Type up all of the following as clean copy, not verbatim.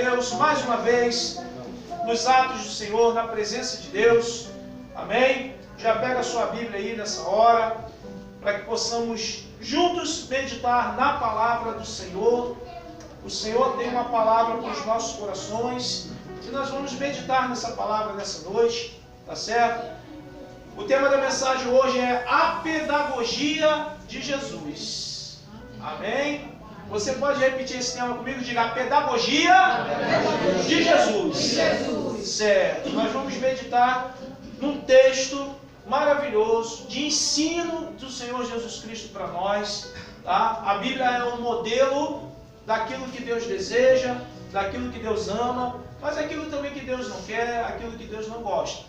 Deus mais uma vez nos atos do Senhor, na presença de Deus. Amém? Já pega a sua Bíblia aí nessa hora, para que possamos juntos meditar na palavra do Senhor. O Senhor tem uma palavra para os nossos corações e nós vamos meditar nessa palavra nessa noite, tá certo? O tema da mensagem hoje é a pedagogia de Jesus. Amém? Você pode repetir esse tema comigo? Diga a pedagogia de Jesus. Certo. Nós vamos meditar num texto maravilhoso de ensino do Senhor Jesus Cristo para nós. Tá? A Bíblia é um modelo daquilo que Deus deseja, daquilo que Deus ama, mas aquilo também que Deus não quer, aquilo que Deus não gosta.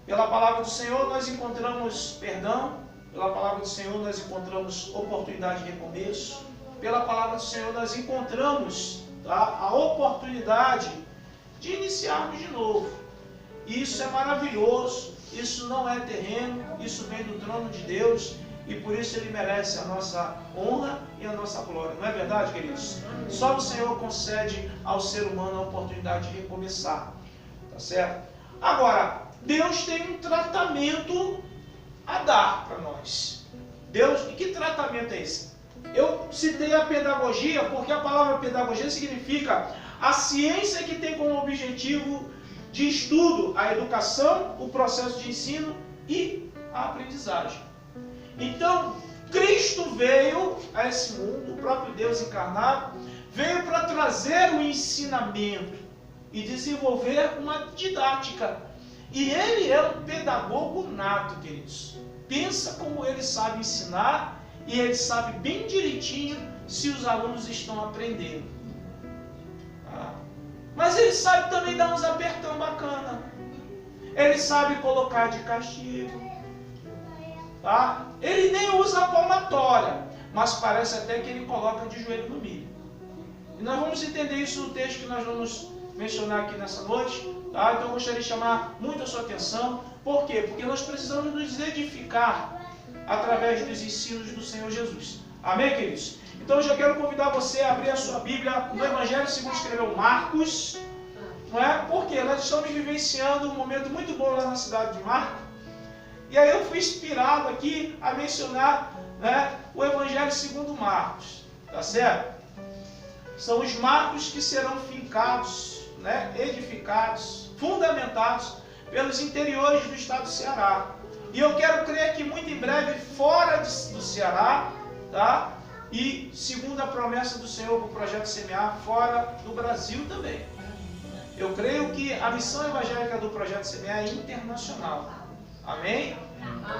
Pela palavra do Senhor nós encontramos perdão, pela palavra do Senhor nós encontramos oportunidade de recomeço, pela palavra do Senhor nós encontramos, tá, a oportunidade de iniciarmos de novo. Isso é maravilhoso, isso não é terreno, isso vem do trono de Deus e por isso Ele merece a nossa honra e a nossa glória. Não é verdade, queridos? Só o Senhor concede ao ser humano a oportunidade de recomeçar. Tá certo? Agora, Deus tem um tratamento a dar para nós. Deus, e que tratamento é esse? Eu citei a pedagogia porque a palavra pedagogia significa a ciência que tem como objetivo de estudo a educação, o processo de ensino e a aprendizagem. Então, Cristo veio a esse mundo, o próprio Deus encarnado, veio para trazer o ensinamento e desenvolver uma didática. E Ele é um pedagogo nato, queridos. Pensa como Ele sabe ensinar e Ele sabe bem direitinho se os alunos estão aprendendo. Tá? Mas Ele sabe também dar uns apertão bacana. Ele sabe colocar de castigo. Tá? Ele nem usa a palmatória, mas parece até que Ele coloca de joelho no milho. E nós vamos entender isso no texto que nós vamos mencionar aqui nessa noite. Tá? Então eu gostaria de chamar muito a sua atenção. Por quê? Porque nós precisamos nos edificar através dos ensinos do Senhor Jesus. Amém, queridos? Então eu já quero convidar você a abrir a sua Bíblia no Evangelho segundo escreveu Marcos. Não é? Porque nós estamos vivenciando um momento muito bom lá na cidade de Marcos. E aí eu fui inspirado aqui a mencionar, né, o Evangelho segundo Marcos. Tá certo? São os marcos que serão fincados, né, edificados, fundamentados pelos interiores do estado do Ceará. E eu quero crer que muito em breve fora do Ceará, tá? E segundo a promessa do Senhor para o projeto Semear, fora do Brasil também. Eu creio que a missão evangélica do projeto Semear é internacional. Amém?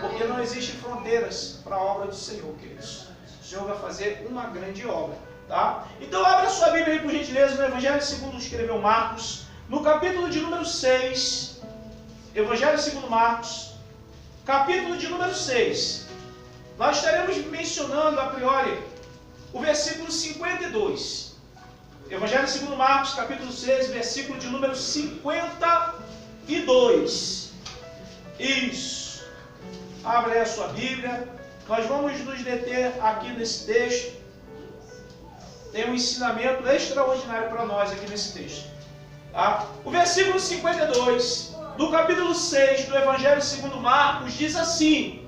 Porque não existe fronteiras para a obra do Senhor, queridos. O Senhor vai fazer uma grande obra. Tá? Então abra a sua Bíblia aí, por gentileza, no Evangelho segundo escreveu Marcos, no capítulo de número 6, Evangelho segundo Marcos, capítulo de número 6. Nós estaremos mencionando, a priori, o versículo 52. Evangelho segundo Marcos, capítulo 6, versículo de número 52. Isso. Abra aí a sua Bíblia. Nós vamos nos deter aqui nesse texto. Tem um ensinamento extraordinário para nós aqui nesse texto. Tá? O versículo 52 do capítulo 6 do Evangelho segundo Marcos diz assim: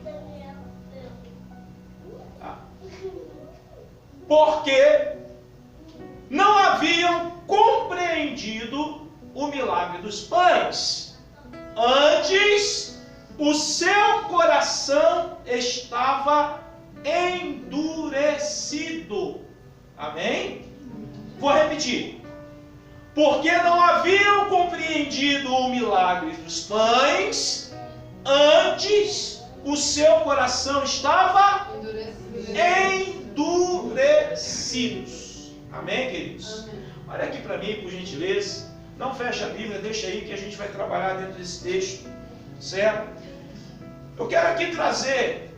tá? Porque não haviam compreendido o milagre dos pães, antes o seu coração estava endurecido. Amém? Vou repetir. Porque não haviam compreendido o milagre dos pães, antes o seu coração estava endurecido. Amém, queridos? Olha aqui para mim, por gentileza. Não fecha a Bíblia, deixa aí que a gente vai trabalhar dentro desse texto. Certo? Eu quero aqui trazer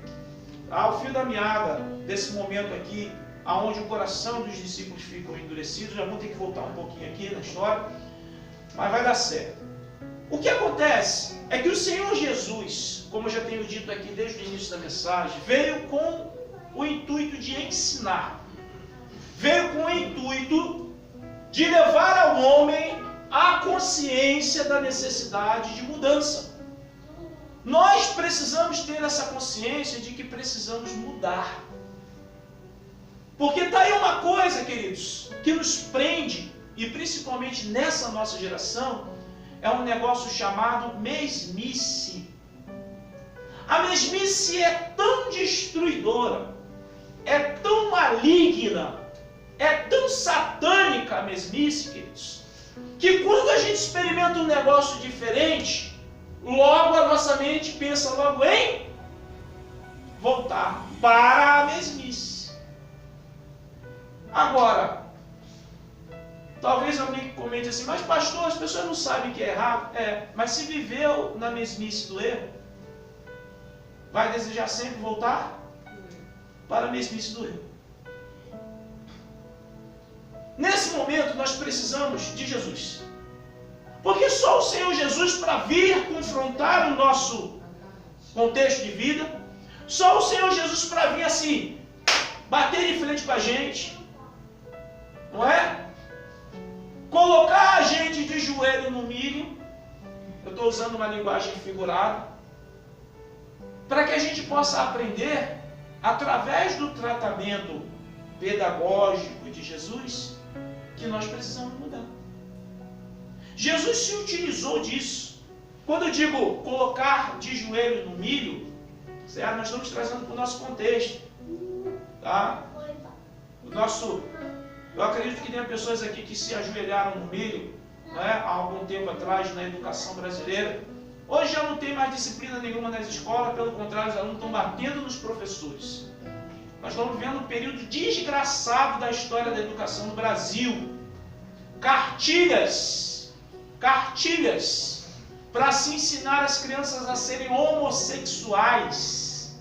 ao fio da meada desse momento aqui, aonde o coração dos discípulos ficam endurecidos. Já vou ter que voltar um pouquinho aqui na história, mas vai dar certo. O que acontece é que o Senhor Jesus, como eu já tenho dito aqui desde o início da mensagem, veio com o intuito de ensinar. Veio com o intuito de levar ao homem a consciência da necessidade de mudança. Nós precisamos ter essa consciência de que precisamos mudar. Porque está aí uma coisa, queridos, que nos prende, e principalmente nessa nossa geração, é um negócio chamado mesmice. A mesmice é tão destruidora, é tão maligna, é tão satânica a mesmice, queridos, que quando a gente experimenta um negócio diferente, logo a nossa mente pensa logo em voltar para a mesmice. Agora, talvez alguém comente assim, mas pastor, as pessoas não sabem que é errado. Mas se viveu na mesmice do erro, vai desejar sempre voltar para a mesmice do erro. Nesse momento nós precisamos de Jesus. Porque só o Senhor Jesus, para vir confrontar o nosso contexto de vida, só o Senhor Jesus para vir assim, bater de frente com a gente, não é? Colocar a gente de joelho no milho, eu estou usando uma linguagem figurada, para que a gente possa aprender, através do tratamento pedagógico de Jesus, que nós precisamos mudar. Jesus se utilizou disso. Quando eu digo colocar de joelho no milho, certo? Nós estamos trazendo para o nosso contexto. Tá? Eu acredito que tem pessoas aqui que se ajoelharam no milho, né, há algum tempo atrás na educação brasileira. Hoje já não tem mais disciplina nenhuma nas escolas, pelo contrário, os alunos estão batendo nos professores. Nós estamos vivendo um período desgraçado da história da educação no Brasil. Cartilhas para se ensinar as crianças a serem homossexuais.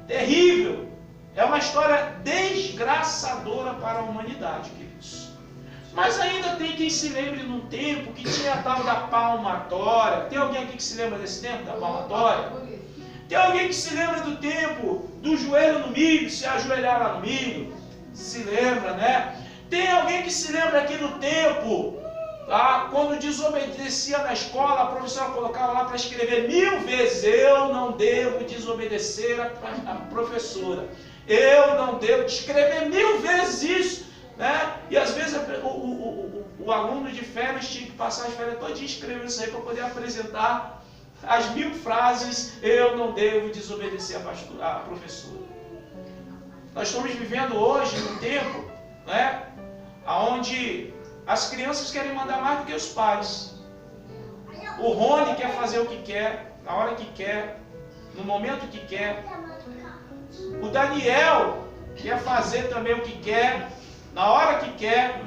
Terrível. É uma história desgraçadora para a humanidade, queridos. Mas ainda tem quem se lembre num tempo que tinha a tal da palmatória. Tem alguém aqui que se lembra desse tempo, da palmatória? Tem alguém que se lembra do tempo do joelho no milho, se ajoelhar lá no milho? Se lembra, né? Tem alguém que se lembra aqui do tempo, tá? Quando desobedecia na escola, a professora colocava lá para escrever 1000 vezes: eu não devo desobedecer a professora. Eu não devo escrever 1000 vezes isso, né? E às vezes o aluno de férias tinha que passar as férias todinha escrevendo isso aí para poder apresentar as 1000 frases: eu não devo desobedecer a professora. Nós estamos vivendo hoje num tempo, né, onde as crianças querem mandar mais do que os pais. O Rony quer fazer o que quer, na hora que quer, no momento que quer. O Daniel quer fazer também o que quer, na hora que quer,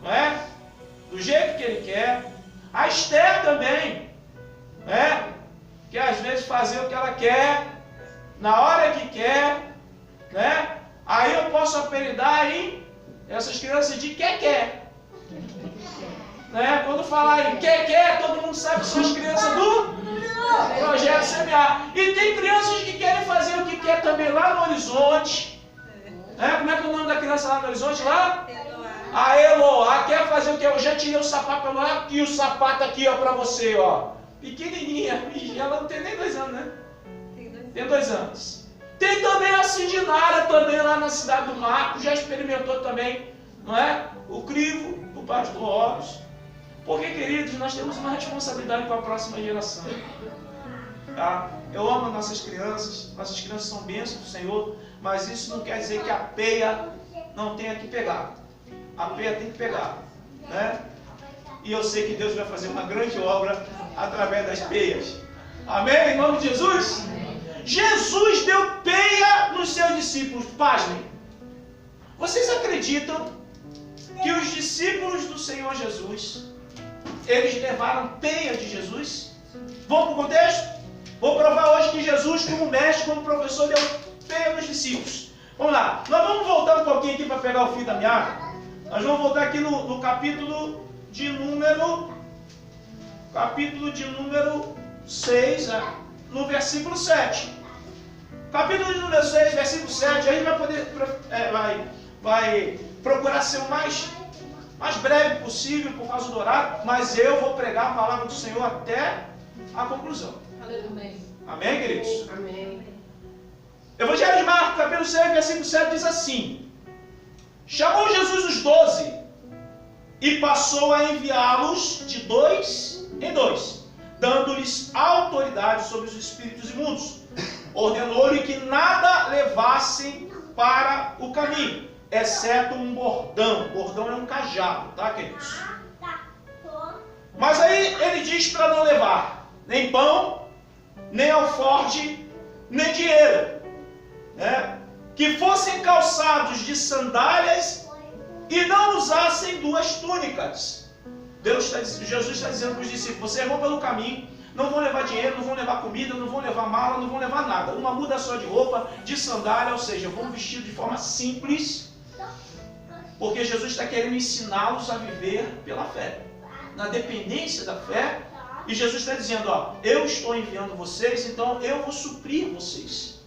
não é? Do jeito que ele quer. A Esther também, né? Quer às vezes fazer o que ela quer, na hora que quer, né? Aí eu posso apelidar aí essas crianças de quer. Né? Quando falar em quer, todo mundo sabe que são as crianças do Projeto Semear. E tem crianças que querem fazer o que quer também lá no Horizonte. Né? Como é que é o nome da criança lá no Horizonte? Lá? A Eloá. Quer fazer o que? Eu já tirei o sapato para lá e o sapato aqui, ó, para você, ó. Pequenininha. E ela não tem nem 2 anos, né? Tem 2 anos. Tem também a Cidinara, também lá na cidade do Marco. Já experimentou também, não é? O crivo do pastor Horus. Porque, queridos, nós temos uma responsabilidade com a próxima geração. Tá? Eu amo nossas crianças são bênçãos do Senhor, mas isso não quer dizer que a peia não tenha que pegar. A peia tem que pegar, né? E eu sei que Deus vai fazer uma grande obra através das peias. Amém? Em nome de Jesus? Jesus deu peia nos seus discípulos. Pasmem. Vocês acreditam que os discípulos do Senhor Jesus, eles levaram peia de Jesus? Vamos para o contexto? Vou provar hoje que Jesus, como mestre, como professor, deu peia nos discípulos. Vamos lá. Nós vamos voltar um pouquinho aqui para pegar o fio da meada. Nós vamos voltar aqui no capítulo de número 6, né? No versículo 7. Capítulo de número 6, versículo 7. A gente vai poder vai procurar ser o mais mais breve possível por causa do horário, mas eu vou pregar a palavra do Senhor até a conclusão. Amém. Amém, queridos? Amém. Evangelho de Marcos, capítulo 6, versículo 7 diz assim: chamou Jesus os 12 e passou a enviá-los de 2 em 2, dando-lhes autoridade sobre os espíritos imundos. Ordenou-lhe que nada levassem para o caminho, exceto um bordão. Bordão é um cajado, tá, queridos? Mas aí ele diz para não levar nem pão, nem alforje, nem dinheiro, né? Que fossem calçados de sandálias e não usassem 2 túnicas. Jesus está dizendo para os discípulos: vocês vão pelo caminho, não vão levar dinheiro, não vão levar comida, não vão levar mala, não vão levar nada. Uma muda só de roupa, de sandália, ou seja, vão vestido de forma simples, porque Jesus está querendo ensiná-los a viver pela fé, na dependência da fé. E Jesus está dizendo: ó, eu estou enviando vocês, então eu vou suprir vocês.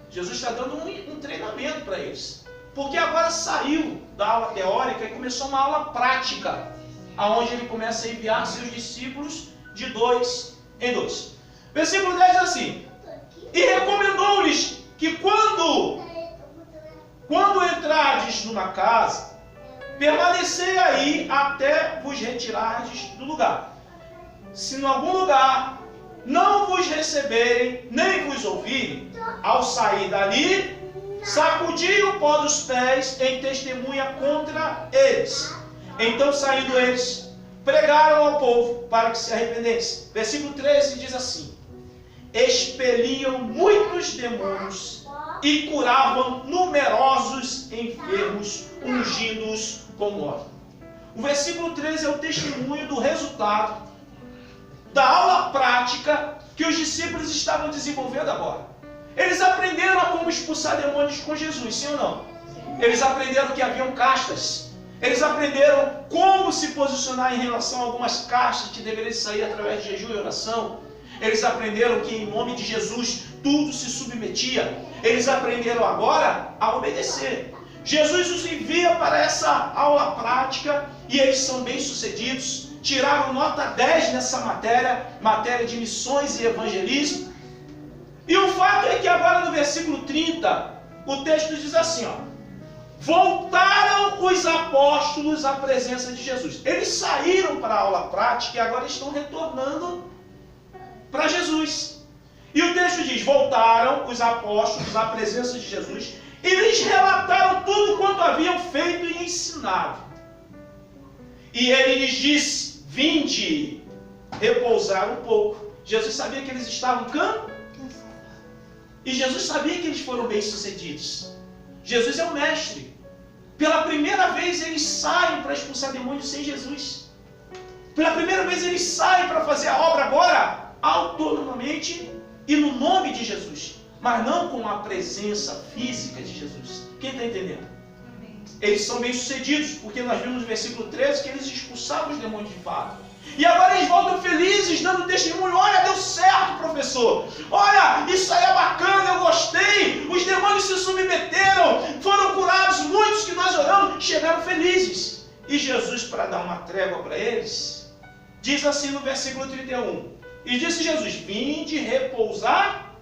Jesus está dando um treinamento para eles, porque agora saiu da aula teórica e começou uma aula prática, aonde ele começa a enviar seus discípulos de 2 em 2. Versículo 10 diz assim: e recomendou-lhes que quando entrardes numa casa, permanecei aí até vos retirardes do lugar. Se em algum lugar não vos receberem, nem vos ouvirem, ao sair dali, sacudi o pó dos pés em testemunha contra eles. Então, saindo eles, pregaram ao povo para que se arrependesse. Versículo 13 diz assim: expeliam muitos demônios e curavam numerosos enfermos, ungindo-os com óleo. O versículo 13 é o testemunho do resultado da aula prática que os discípulos estavam desenvolvendo agora. Eles aprenderam a como expulsar demônios com Jesus, sim ou não? Eles aprenderam que haviam castas. Eles aprenderam como se posicionar em relação a algumas castas que deveriam sair através de jejum e oração. Eles aprenderam que em nome de Jesus tudo se submetia. Eles aprenderam agora a obedecer. Jesus os envia para essa aula prática e eles são bem-sucedidos. Tiraram nota 10 nessa matéria de missões e evangelismo. E o fato é que agora no versículo 30, o texto diz assim, ó: voltaram os apóstolos à presença de Jesus. Eles saíram para a aula prática e agora estão retornando para Jesus. E o texto diz: voltaram os apóstolos à presença de Jesus e lhes relataram tudo quanto haviam feito e ensinado. E ele lhes disse: vinde repousar um pouco. Jesus sabia que eles estavam cansados. E Jesus sabia que eles foram bem-sucedidos. Jesus é o mestre. Pela primeira vez eles saem para expulsar demônios sem Jesus. Pela primeira vez eles saem para fazer a obra agora autonomamente e no nome de Jesus, mas não com a presença física de Jesus. Quem está entendendo? Eles são bem-sucedidos, porque nós vimos no versículo 13 que eles expulsavam os demônios de fato. E agora eles voltam felizes, dando testemunho: olha, deu certo, professor. Olha, isso aí é bacana, eu gostei. Os demônios se submeteram, foram curados, muitos que nós oramos chegaram felizes. E Jesus, para dar uma trégua para eles, diz assim no versículo 31. E disse Jesus: vinde repousar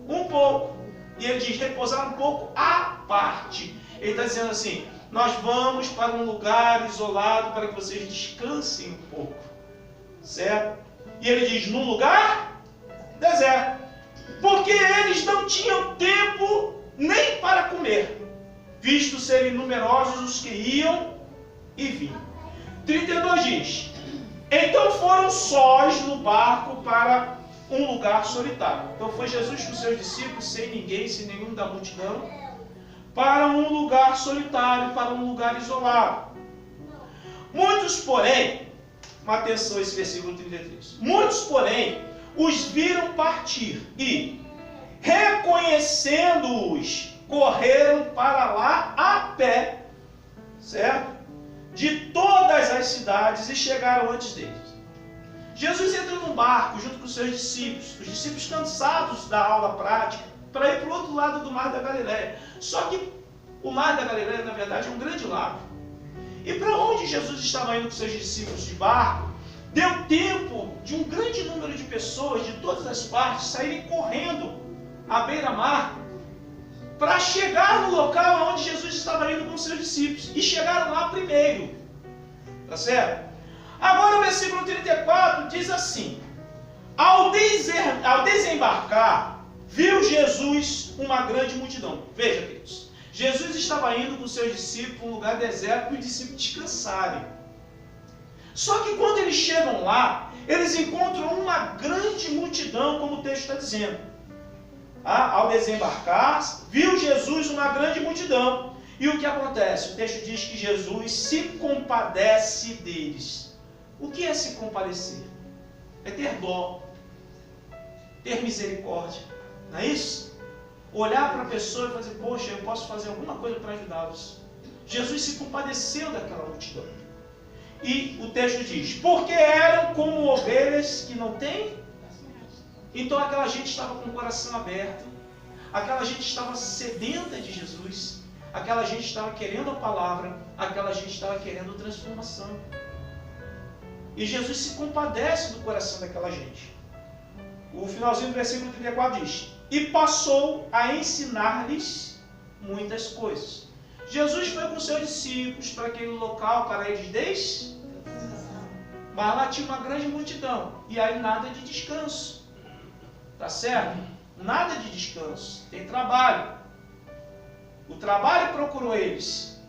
um pouco. E ele diz: repousar um pouco à parte. Ele está dizendo assim: nós vamos para um lugar isolado para que vocês descansem um pouco, certo? E ele diz: num lugar deserto, porque eles não tinham tempo nem para comer, visto serem numerosos os que iam e vinham. 32 diz: então foram sós no barco para um lugar solitário. Então foi Jesus com seus discípulos, sem ninguém, sem nenhum da multidão, para um lugar solitário, para um lugar isolado. Muitos, porém, atenção a esse versículo 33, muitos, porém, os viram partir e, reconhecendo-os, correram para lá a pé, certo? De todas as cidades e chegaram antes deles. Jesus entra num barco junto com os seus discípulos, os discípulos cansados da aula prática, para ir para o outro lado do Mar da Galileia. Só que o Mar da Galileia, na verdade, é um grande lago. E para onde Jesus estava indo com seus discípulos de barco, deu tempo de um grande número de pessoas de todas as partes saírem correndo à beira-mar para chegar no local onde Jesus estava indo com seus discípulos. E chegaram lá primeiro. Tá certo? Agora o versículo 34 diz assim: Ao desembarcar, viu Jesus uma grande multidão. Veja, queridos, Jesus estava indo com seus discípulos para um lugar deserto para os discípulos descansarem. Só que quando eles chegam lá, eles encontram uma grande multidão, como o texto está dizendo. Ao desembarcar, viu Jesus uma grande multidão. E o que acontece? O texto diz que Jesus se compadece deles. O que é se compadecer? É ter dó, ter misericórdia, não é isso? Olhar para a pessoa e fazer, poxa, eu posso fazer alguma coisa para ajudá-los. Jesus se compadeceu daquela multidão. E o texto diz, porque eram como ovelhas que não têm. Então aquela gente estava com o coração aberto, aquela gente estava sedenta de Jesus, aquela gente estava querendo a palavra, aquela gente estava querendo transformação. E Jesus se compadece do coração daquela gente. O finalzinho do versículo 34 diz, e passou a ensinar-lhes muitas coisas. Jesus foi com seus discípulos para aquele local para eles descansar. Mas lá tinha uma grande multidão. E aí nada de descanso. Tá certo? Nada de descanso. Tem trabalho. O trabalho procurou eles.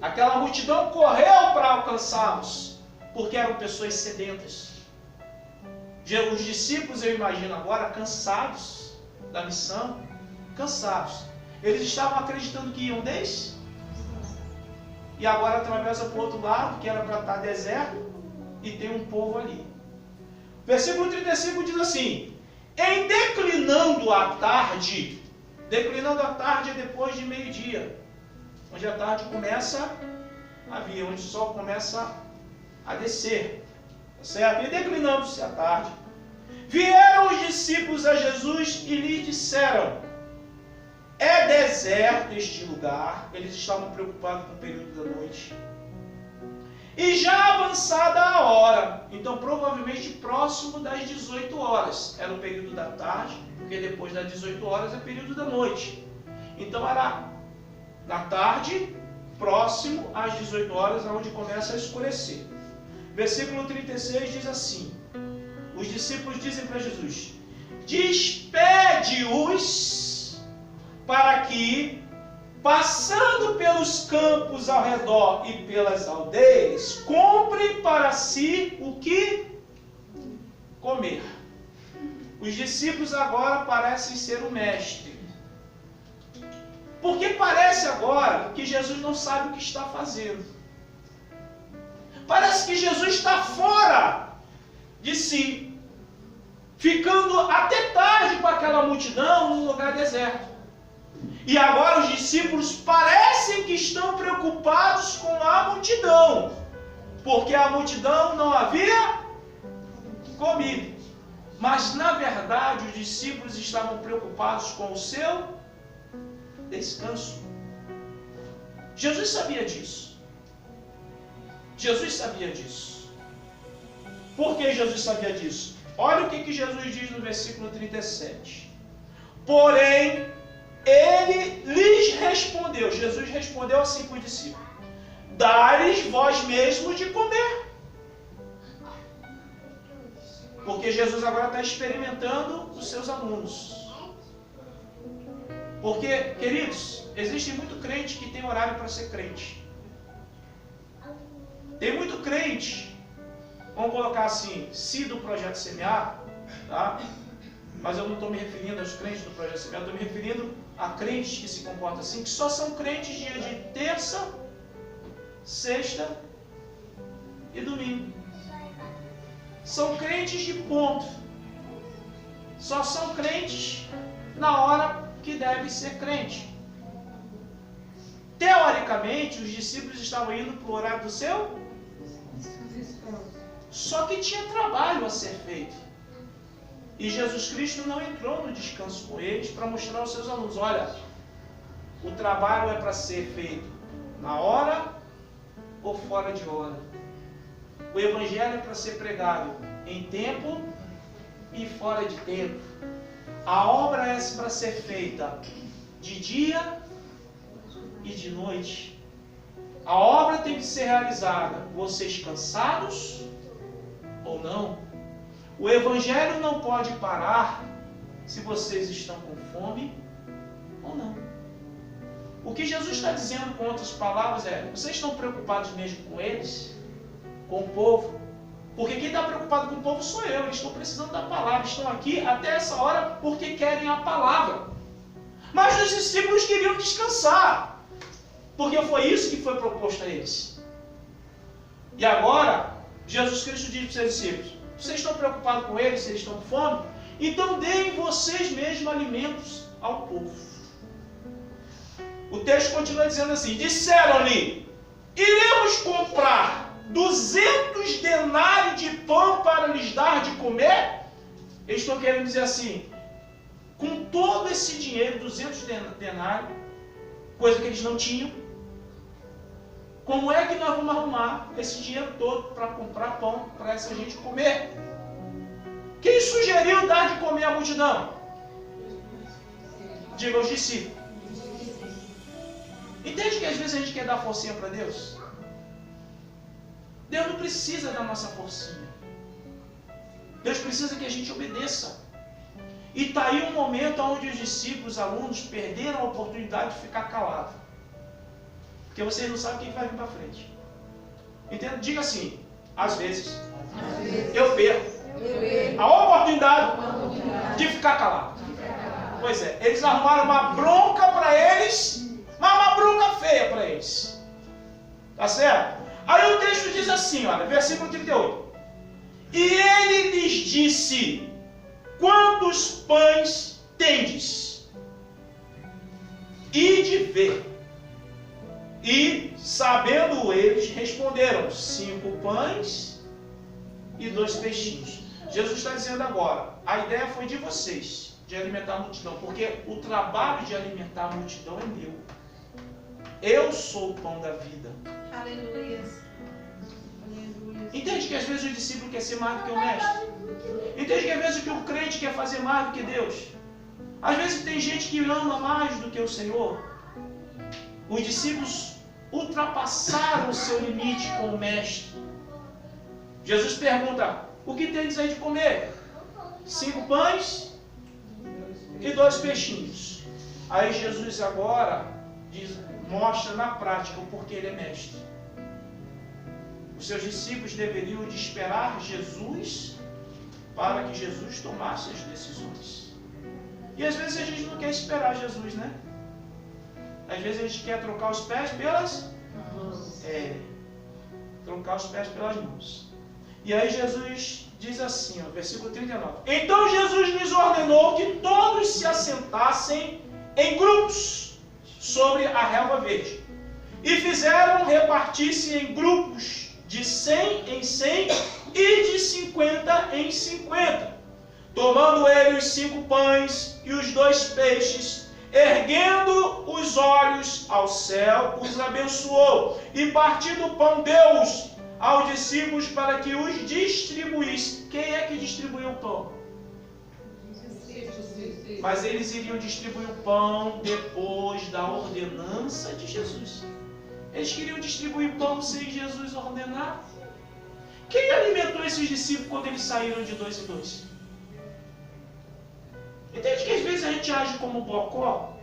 Aquela multidão correu para alcançá-los. Porque eram pessoas sedentas. Os discípulos, eu imagino agora, cansados da missão. Cansados. Eles estavam acreditando que iam descansar. E agora atravessa para o outro lado, que era para estar deserto, e tem um povo ali. Versículo 35 diz assim, em declinando a tarde é depois de meio-dia, onde a tarde começa a vir, onde o sol começa a descer, tá certo? E declinando-se a tarde, vieram os discípulos a Jesus e lhe disseram, é deserto este lugar. Eles estavam preocupados com o período da noite. E já avançada a hora. Então provavelmente próximo das 18 horas. Era o período da tarde, porque depois das 18 horas é período da noite. Então era na tarde, próximo às 18 horas, onde começa a escurecer. Versículo 36 diz assim, os discípulos dizem para Jesus, despede-os para que, passando pelos campos ao redor e pelas aldeias, comprem para si o que comer. Os discípulos agora parecem ser o mestre. Porque parece agora que Jesus não sabe o que está fazendo. Parece que Jesus está fora de si, ficando até tarde com aquela multidão num lugar deserto. E agora os discípulos parecem que estão preocupados com a multidão, porque a multidão não havia comido. Mas na verdade os discípulos estavam preocupados com o seu descanso. Jesus sabia disso. Jesus sabia disso. Por que Jesus sabia disso? Olha o que Jesus diz no versículo 37. Porém, ele lhes respondeu, Jesus respondeu assim para os discípulos, dá-lhes vós mesmos de comer. Porque Jesus agora está experimentando os seus alunos. Porque, queridos, existe muito crente que tem horário para ser crente. Tem muito crente, vamos colocar assim, se do Projeto Semear, tá? Mas eu não estou me referindo aos crentes do Projeto Semear, estou me referindo a crentes que se comportam assim, que só são crentes dia de terça, sexta e domingo. São crentes de ponto. Só são crentes na hora que devem ser crente. Teoricamente, os discípulos estavam indo para o horário do seu, só que tinha trabalho a ser feito. E Jesus Cristo não entrou no descanso com eles para mostrar aos seus alunos, olha, o trabalho é para ser feito na hora ou fora de hora. O Evangelho é para ser pregado em tempo e fora de tempo. A obra é para ser feita de dia e de noite. A obra tem que ser realizada, vocês cansados ou não. O Evangelho não pode parar se vocês estão com fome ou não. O que Jesus está dizendo com outras palavras é: vocês estão preocupados mesmo com eles? Com o povo? Porque quem está preocupado com o povo sou eu. Eles estão precisando da palavra. Estão aqui até essa hora porque querem a palavra. Mas os discípulos queriam descansar, porque foi isso que foi proposto a eles. E agora, Jesus Cristo diz para os seus discípulos: vocês estão preocupados com eles, se eles estão com fome? Então deem vocês mesmos alimentos ao povo. O texto continua dizendo assim: disseram-lhe: iremos comprar 200 denários de pão para lhes dar de comer? Eles estão querendo dizer assim: com todo esse dinheiro, 200 denários, coisa que eles não tinham, como é que nós vamos arrumar esse dinheiro todo para comprar pão para essa gente comer? Quem sugeriu dar de comer à multidão? Diga aos discípulos. Entende que às vezes a gente quer dar forcinha para Deus? Deus não precisa da nossa forcinha. Deus precisa que a gente obedeça. E está aí um momento onde os discípulos, os alunos, perderam a oportunidade de ficar calados. Porque vocês não sabem o que vai vir para frente. Entende? Diga assim: às vezes eu perco a oportunidade de ficar calado. Pois é, eles arrumaram uma bronca para eles, mas uma bronca feia para eles. Tá certo? Aí o texto diz assim, olha, versículo 38. E ele lhes disse: quantos pães tendes? Ide ver. E, sabendo eles, responderam: 5 pães e 2 peixinhos. Jesus está dizendo agora: a ideia foi de vocês, de alimentar a multidão, porque o trabalho de alimentar a multidão é meu. Eu sou o pão da vida. Aleluia. Entende que às vezes o discípulo quer ser mais do que o mestre? Entende que às vezes o crente quer fazer mais do que Deus? Às vezes tem gente que ama mais do que o Senhor. Os discípulos ultrapassaram o seu limite com o mestre. Jesus pergunta: o que tendes aí de comer? 5 pães e 2 peixinhos. Aí Jesus agora mostra na prática o porquê ele é mestre. Os seus discípulos deveriam de esperar Jesus para que Jesus tomasse as decisões. E às vezes a gente não quer esperar Jesus, né? Às vezes a gente quer trocar os pés pelas mãos. Trocar os pés pelas mãos. E aí Jesus diz assim, ó, versículo 39. Então Jesus lhes ordenou que todos se assentassem em grupos sobre a relva verde. E fizeram repartir-se em grupos de 100 em 100 e de 50 em 50. Tomando ele os 5 pães e os 2 peixes, erguendo os olhos ao céu, os abençoou, e partindo o pão, deu-os aos discípulos para que os distribuísse. Quem é que distribuiu o pão? Mas eles iriam distribuir o pão depois da ordenança de Jesus. Eles queriam distribuir pão sem Jesus ordenar. Quem alimentou esses discípulos quando eles saíram de 2 em 2? Entende que às vezes a gente age como bocó?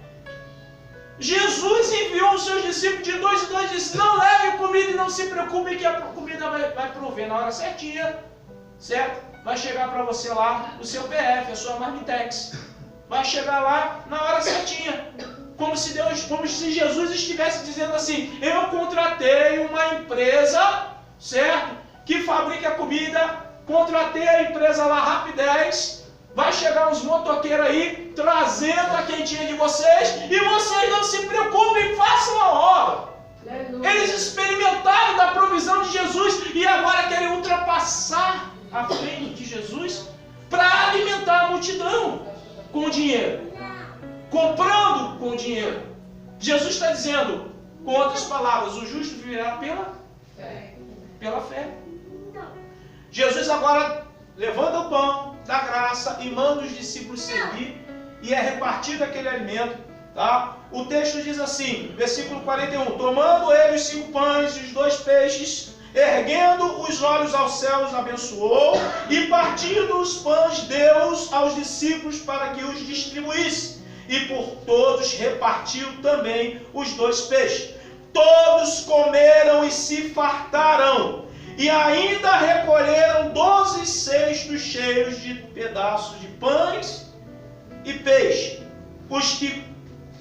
Jesus enviou os seus discípulos de 2 em 2 e disse: não leve comida e não se preocupe que a comida vai prover na hora certinha, certo? Vai chegar para você lá o seu PF, a sua Marmitex. Vai chegar lá na hora certinha. Como se Jesus estivesse dizendo assim: eu contratei uma empresa, certo? Que fabrica comida, contratei a empresa lá Rapidez. Vai chegar uns motoqueiros aí, trazendo a quentinha de vocês, e vocês não se preocupem, façam a obra. Eles experimentaram da provisão de Jesus e agora querem ultrapassar a frente de Jesus para alimentar a multidão com dinheiro, comprando com dinheiro. Jesus está dizendo, com outras palavras: o justo viverá pela Pela fé. Jesus agora levanta o pão da graça e manda os discípulos servir e é repartido aquele alimento. Tá? O texto diz assim, versículo 41, tomando ele os 5 pães e os 2 peixes, erguendo os olhos aos céus, abençoou, e partindo os pães, deu-os aos discípulos para que os distribuísse. E por todos repartiu também os 2 peixes. Todos comeram e se fartaram, e ainda recolheram 12 cestos cheios de pedaços de pães e peixe. Os que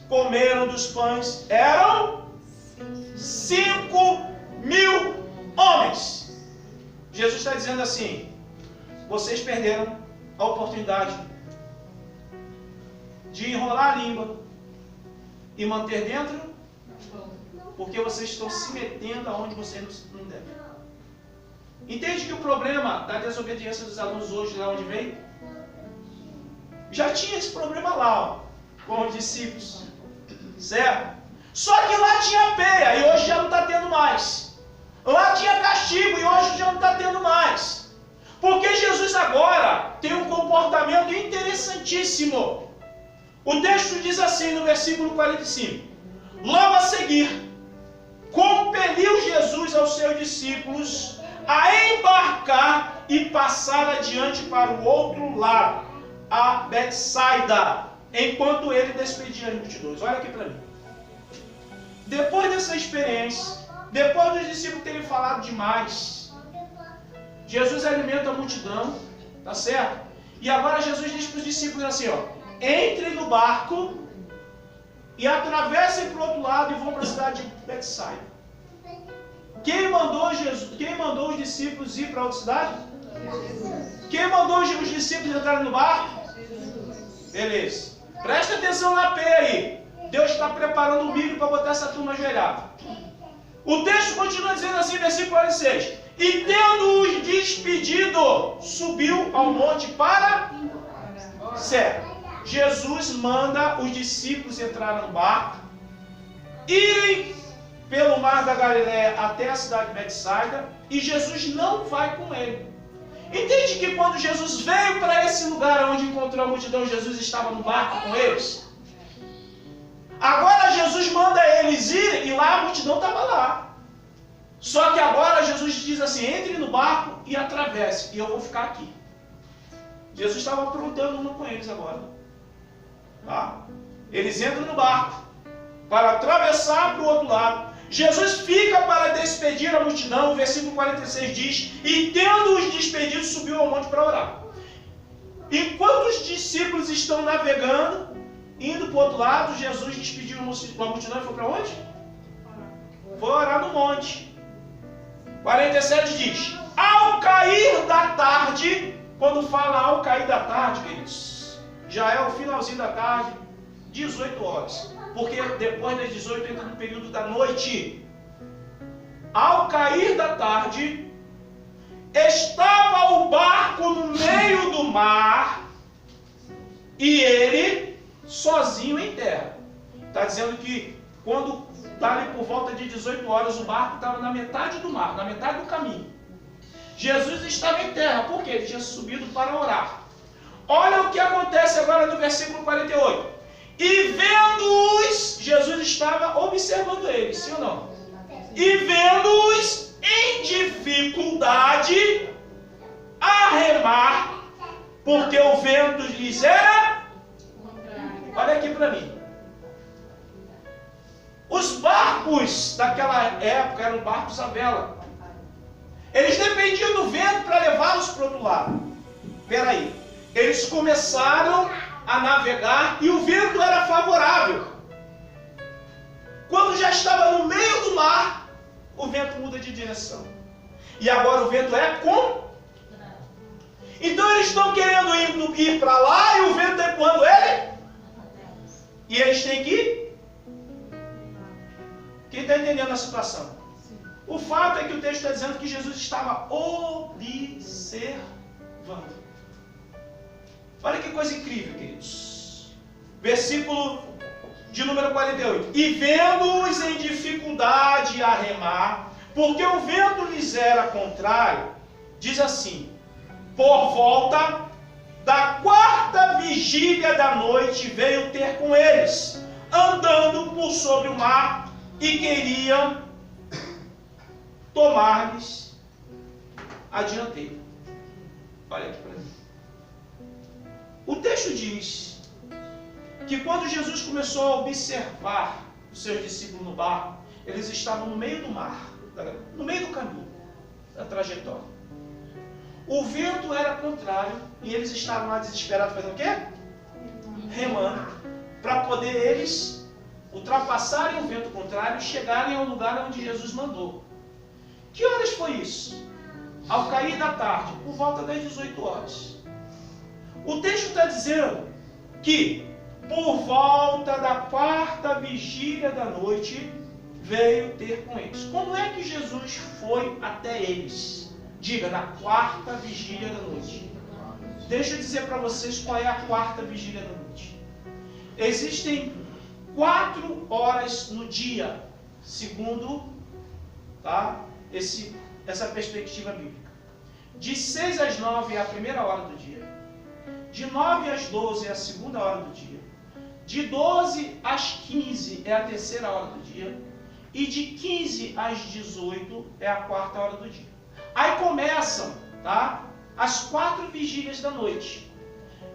comeram dos pães eram 5.000 homens. Jesus está dizendo assim, vocês perderam a oportunidade de enrolar a língua e manter dentro, porque vocês estão se metendo aonde vocês não devem. Entende que o problema da desobediência dos alunos hoje, lá onde vem, já tinha esse problema lá, ó, com os discípulos, certo? Só que lá tinha peia e hoje já não está tendo mais. Lá tinha castigo e hoje já não está tendo mais. Porque Jesus agora tem um comportamento interessantíssimo. O texto diz assim no versículo 45. Logo a seguir, compeliu Jesus aos seus discípulos a embarcar e passar adiante para o outro lado, a Betsaida, enquanto ele despedia as multidões. Olha aqui para mim. Depois dessa experiência, depois dos discípulos terem falado demais, Jesus alimenta a multidão, tá certo? E agora Jesus diz para os discípulos assim, ó, entrem no barco e atravessem para o outro lado e vão para a cidade de Betsaida. Quem mandou os discípulos ir para outra cidade? Quem mandou os discípulos entrarem no barco? Beleza. Presta atenção na P aí. Deus está preparando o milho para botar essa turma ajoelhada. O texto continua dizendo assim, versículo 46. E tendo-os despedido, subiu ao monte para... Certo. Jesus manda os discípulos entrarem no barco, irem pelo mar da Galileia até a cidade de Betsaida, e Jesus não vai com ele. Entende que quando Jesus veio para esse lugar onde encontrou a multidão, Jesus estava no barco com eles? Agora Jesus manda eles irem, e lá a multidão estava lá. Só que agora Jesus diz assim, entre no barco e atravesse, e eu vou ficar aqui. Jesus estava aprontando uma com eles agora. Tá? Eles entram no barco para atravessar para o outro lado. Jesus fica para despedir a multidão. O versículo 46 diz, e tendo-os despedido, subiu ao monte para orar. Enquanto os discípulos estão navegando, indo para o outro lado, Jesus despediu a multidão e foi para onde? Foi orar no monte. 47 diz, ao cair da tarde, quando fala ao cair da tarde, queridos, já é o finalzinho da tarde, 18 horas. Porque depois das 18 entra no período da noite. Ao cair da tarde, estava o barco no meio do mar e ele sozinho em terra. Está dizendo que quando está ali por volta de 18 horas, o barco estava na metade do mar, na metade do caminho. Jesus estava em terra, porque ele tinha subido para orar. Olha o que acontece agora no versículo 48. E vendo-os, Jesus estava observando eles, sim ou não? E vendo-os em dificuldade a remar, porque o vento lhes era... Olha aqui para mim. Os barcos daquela época eram barcos à vela. Eles dependiam do vento para levá-los para o outro lado. Espera aí. Eles começaram a navegar e o vento era favorável. Quando já estava no meio do mar, o vento muda de direção. E agora o vento é contrário. Então eles estão querendo ir para lá e o vento está empurrando ele. E eles têm que ir. Quem está entendendo a situação? O fato é que o texto está dizendo que Jesus estava observando. Olha que coisa incrível, queridos. Versículo de número 48. E vendo-os em dificuldade a remar, porque o vento lhes era contrário, diz assim: por volta da 4ª vigília da noite veio ter com eles, andando por sobre o mar, e queria tomar-lhes a dianteira. Olha aqui para mim. O texto diz que quando Jesus começou a observar os seus discípulos no barco, eles estavam no meio do mar, no meio do caminho, da trajetória. O vento era contrário e eles estavam lá desesperados fazendo o quê? Remando, para poder eles ultrapassarem o vento contrário e chegarem ao lugar onde Jesus mandou. Que horas foi isso? Ao cair da tarde, por volta das 18 horas. O texto está dizendo que por volta da 4ª vigília da noite veio ter com eles. Quando é que Jesus foi até eles? Diga, na 4ª vigília da noite. Deixa eu dizer para vocês qual é a 4ª vigília da noite. Existem 4 horas no dia, segundo essa perspectiva bíblica. De 6 às 9 é a primeira hora do dia. De 9 às 12 é a segunda hora do dia. De 12 às 15 é a terceira hora do dia. E de 15 às 18 é a 4ª hora do dia. Aí começam, as 4 vigílias da noite.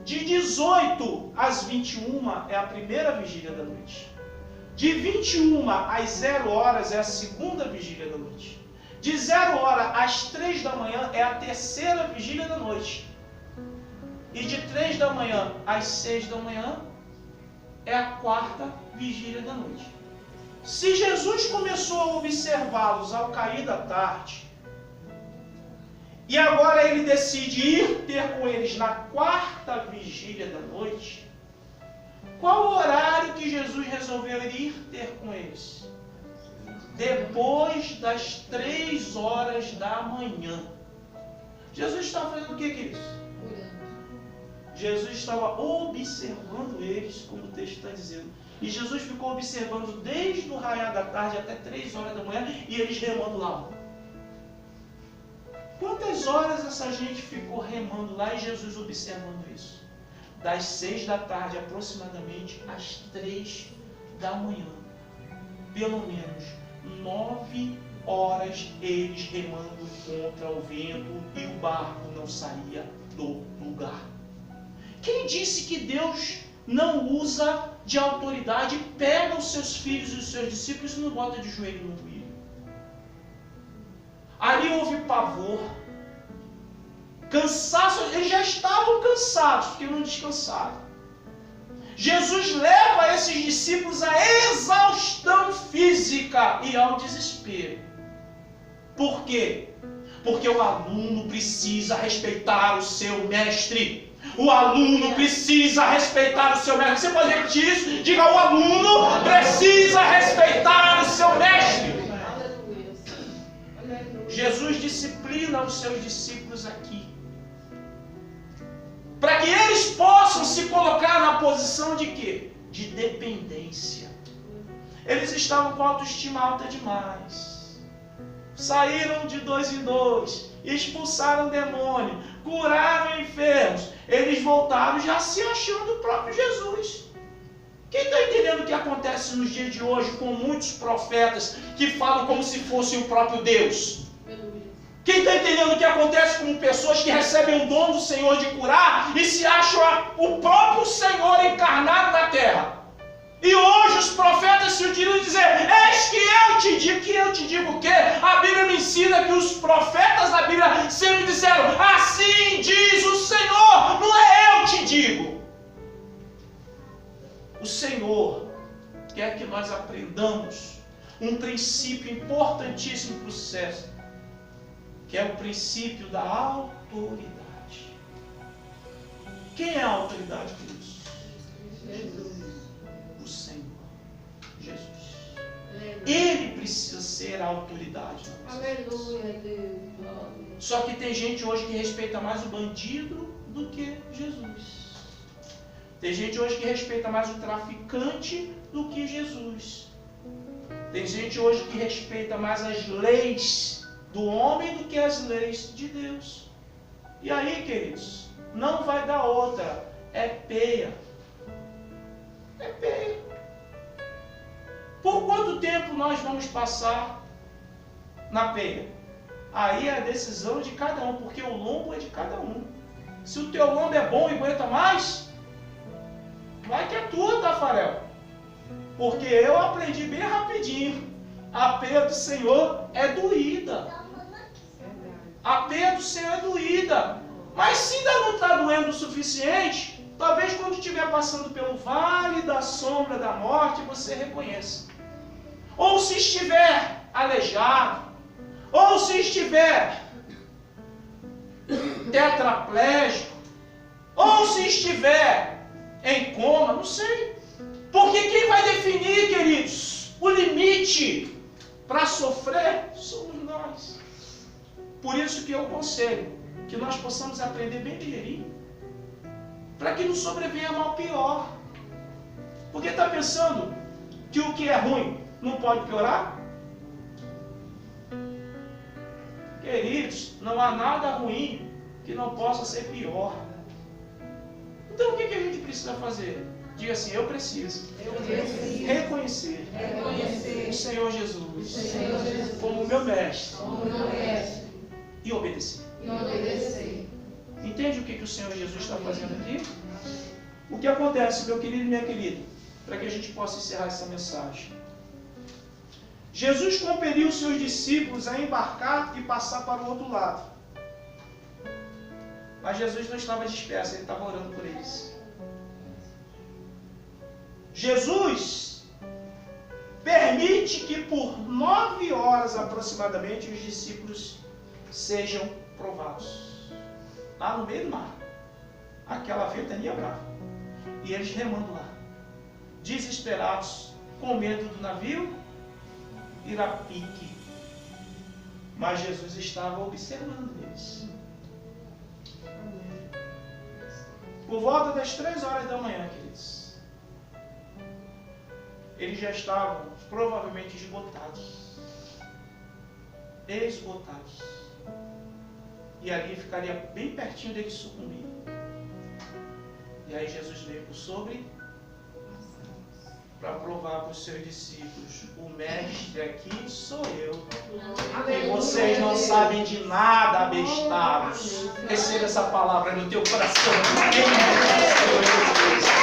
De 18 às 21 é a primeira vigília da noite. De 21 às 0 horas é a segunda vigília da noite. De 0 hora às 3 da manhã é a terceira vigília da noite. E de 3 da manhã às 6 da manhã é a 4ª vigília da noite. Se Jesus começou a observá-los ao cair da tarde, e agora ele decide ir ter com eles na 4ª vigília da noite, qual o horário que Jesus resolveu ir ter com eles? Depois das 3 horas da manhã. Jesus estava fazendo o que, queridos? Jesus estava observando eles, como o texto está dizendo. E Jesus ficou observando desde o raiar da tarde até 3 horas da manhã, e eles remando lá. Quantas horas essa gente ficou remando lá e Jesus observando isso? Das 6 da tarde aproximadamente às 3 da manhã. Pelo menos 9 horas eles remando contra o vento e o barco não saía do lugar. Quem disse que Deus não usa de autoridade, pega os seus filhos e os seus discípulos e não bota de joelho no milho? Ali houve pavor, cansaço, eles já estavam cansados, porque não descansaram. Jesus leva esses discípulos à exaustão física e ao desespero. Por quê? Porque o aluno precisa respeitar o seu mestre. O aluno precisa respeitar o seu mestre. Você pode repetir isso? Diga, o aluno precisa respeitar o seu mestre. Jesus disciplina os seus discípulos aqui, para que eles possam se colocar na posição de quê? De dependência. Eles estavam com a autoestima alta demais. Saíram de 2 em 2, expulsaram o demônio, curaram enfermos. Eles voltaram já se achando o próprio Jesus. Quem está entendendo o que acontece nos dias de hoje com muitos profetas que falam como se fossem o próprio Deus? Quem está entendendo o que acontece com pessoas que recebem o dom do Senhor de curar e se acham o próprio Senhor encarnado na terra? E hoje os profetas se utilizam de dizer, eis que eu te digo. Que eu te digo o quê? A Bíblia me ensina que os profetas da Bíblia sempre disseram, assim diz o Senhor, não é eu te digo. O Senhor quer que nós aprendamos um princípio importantíssimo para o sucesso, que é o princípio da autoridade. Quem é a autoridade, queridos? Jesus. O Senhor. Jesus. Ele precisa ser a autoridade. Aleluia, Deus. Só que tem gente hoje que respeita mais o bandido do que Jesus. Tem gente hoje que respeita mais o traficante do que Jesus. Tem gente hoje que respeita mais as leis do homem do que as leis de Deus. E aí, queridos, não vai dar outra. É peia. É peia. Por quanto tempo nós vamos passar na peia? Aí é a decisão de cada um, porque o lombo é de cada um. Se o teu lombo é bom e aguenta mais, vai que é tua, Tafarel. Porque eu aprendi bem rapidinho. A peia do Senhor é doída. A peia do Senhor é doída. Mas se ainda não está doendo o suficiente, talvez quando estiver passando pelo vale da sombra da morte, você reconheça. Ou se estiver aleijado, ou se estiver tetraplégico, ou se estiver em coma, não sei. Porque quem vai definir, queridos, o limite para sofrer somos nós. Por isso que eu aconselho que nós possamos aprender bem ligeirinho, para que não sobrevenha mal pior. Porque está pensando que o que é ruim não pode piorar? Queridos, não há nada ruim que não possa ser pior. Então o que a gente precisa fazer? Diga assim, eu preciso reconhecer o Senhor Jesus como meu mestre e obedecer. Entende o que o Senhor Jesus está fazendo aqui? O que acontece, meu querido e minha querida, para que a gente possa encerrar essa mensagem. Jesus compeliu os seus discípulos a embarcar e passar para o outro lado. Mas Jesus não estava disperso, ele estava orando por eles. Jesus permite que por 9 horas aproximadamente os discípulos sejam provados. Lá no meio do mar. Aquela ventania brava. E eles remando lá. Desesperados, com medo do navio ir a pique. Mas Jesus estava observando eles. Por volta das 3 horas da manhã, queridos, eles já estavam provavelmente esgotados. Esgotados. E ali ficaria bem pertinho deles sucumbir. E aí Jesus veio por sobre para provar para os seus discípulos: o mestre aqui sou eu. E vocês não sabem de nada, abestados. Receba essa palavra no teu coração. Em nome do Senhor Jesus.